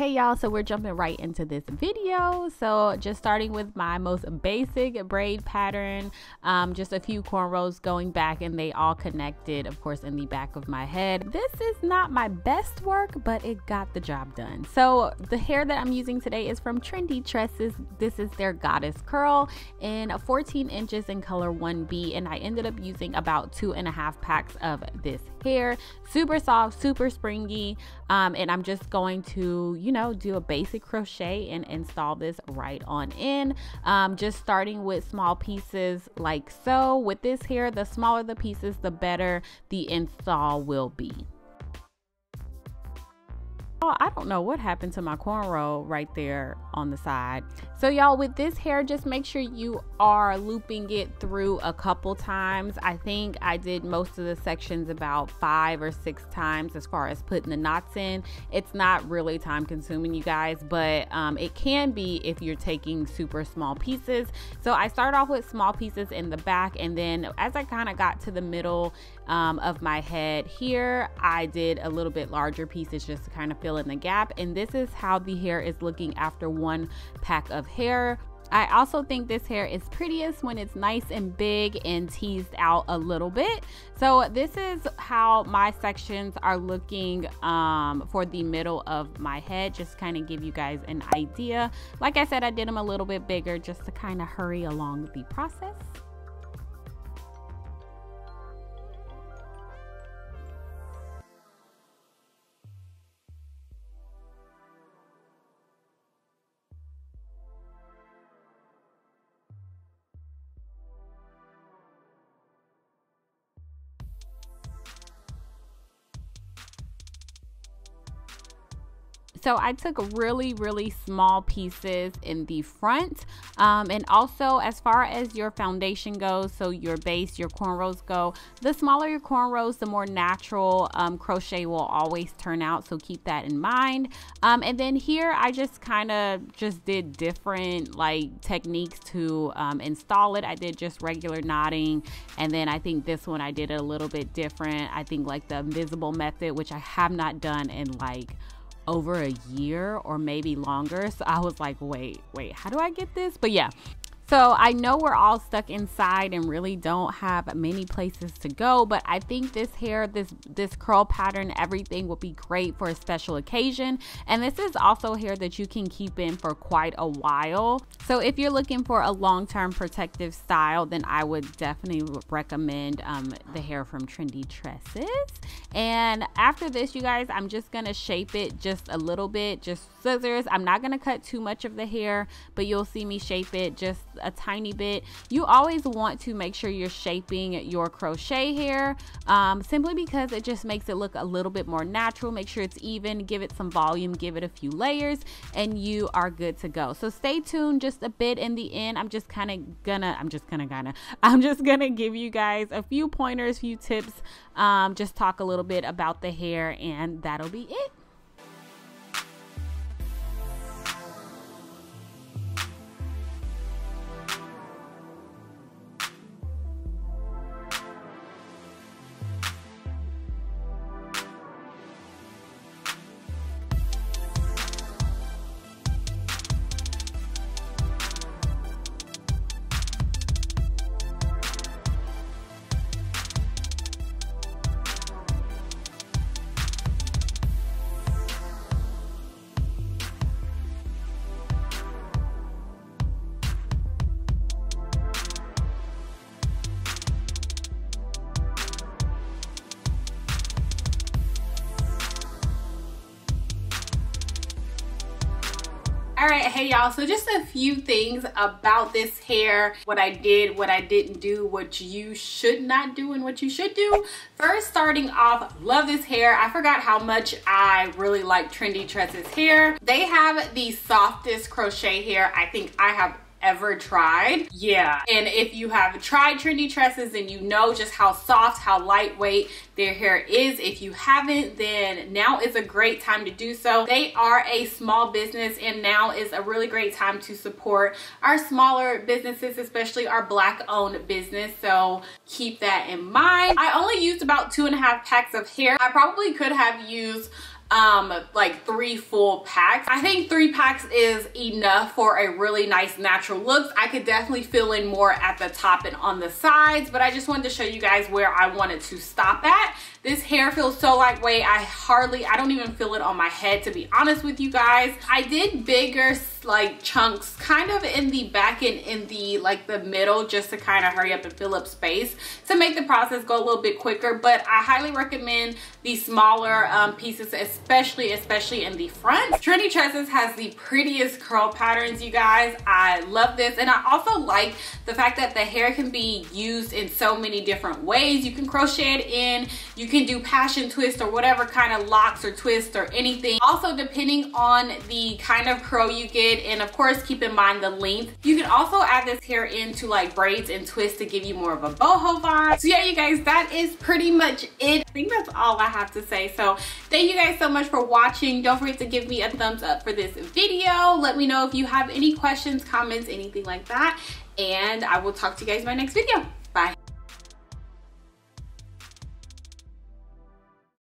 Hey y'all, so we're jumping right into this video. So just starting with my most basic braid pattern, just a few cornrows going back and they all connected, of course, in the back of my head. This is not my best work, but it got the job done. So the hair that I'm using today is from Trendy Tresses. This is their Goddess Curl in 14 inches in color 1B, and I ended up using about 2.5 packs of this hair. Super soft, super springy, and I'm just going to, you know, do a basic crochet and install this right on in. Just starting with small pieces like so. With this hair, the smaller the pieces, the better the install will be. Oh, I don't know what happened to my cornrow right there on the side. So y'all, with this hair, just make sure you are looping it through a couple times. I think I did most of the sections about 5 or 6 times as far as putting the knots in. It's not really time consuming, you guys, but it can be if you're taking super small pieces. So I start off with small pieces in the back, and then as I kind of got to the middle of my head here, I did a little bit larger pieces just to kind of fill in the gap. And this is how the hair is looking after 1 pack of hair. I also think this hair is prettiest when it's nice and big and teased out a little bit. So this is how my sections are looking for the middle of my head, just kind of give you guys an idea. Like I said, I did them a little bit bigger just to kind of hurry along the process. So I took really small pieces in the front, and also as far as your foundation goes, so your base, your cornrows go, the smaller your cornrows, the more natural crochet will always turn out, so keep that in mind. And then here I just kind of did different like techniques to install it. I did just regular knotting, and then I think this one I did it a little bit different. I think like the invisible method, which I have not done in like over a year or maybe longer. So I was like, wait, how do I get this? But yeah. So I know we're all stuck inside and really don't have many places to go, but I think this hair, this curl pattern, everything will be great for a special occasion. And this is also hair that you can keep in for quite a while. So if you're looking for a long-term protective style, then I would definitely recommend the hair from Trendy Tresses. And after this, you guys, I'm just gonna shape it just a little bit, just scissors. I'm not gonna cut too much of the hair, but you'll see me shape it just a tiny bit. You always want to make sure you're shaping your crochet hair, simply because it just makes it look a little bit more natural. Make sure it's even, give it some volume, give it a few layers, and you are good to go. So stay tuned just a bit in the end. I'm just gonna give you guys a few pointers, few tips, just talk a little bit about the hair, and that'll be it. All right, hey y'all, so just a few things about this hair, what I did, what I didn't do, what you should not do, and what you should do. First, starting off, love this hair. I forgot how much I really like Trendy Tresses hair. They have the softest crochet hair I think I have ever tried. Yeah, and if you have tried Trendy Tresses, then you know just how soft, how lightweight their hair is. If you haven't, then now is a great time to do so. They are a small business, and now is a really great time to support our smaller businesses, especially our Black owned business. So keep that in mind. I only used about 2.5 packs of hair. I probably could have used like 3 full packs. I think 3 packs is enough for a really nice natural look. I could definitely fill in more at the top and on the sides, but I just wanted to show you guys where I wanted to stop at. This hair feels so lightweight. I don't even feel it on my head, to be honest with you guys. I did bigger like chunks kind of in the back and in the like the middle, just to kind of hurry up and fill up space to make the process go a little bit quicker. But I highly recommend these smaller pieces, especially in the front. Trendy Tresses has the prettiest curl patterns, you guys. I love this, and I also like the fact that the hair can be used in so many different ways. You can crochet it in, you can do passion twist or whatever kind of locks or twists or anything. Also, depending on the kind of curl you get, and of course keep in mind the length, you can also add this hair into like braids and twists to give you more of a boho vibe. So yeah, you guys, that is pretty much it. I think that's all I have to say. So thank you guys so much for watching. Don't forget to give me a thumbs up for this video. Let me know if you have any questions, comments, anything like that, and I will talk to you guys in my next video.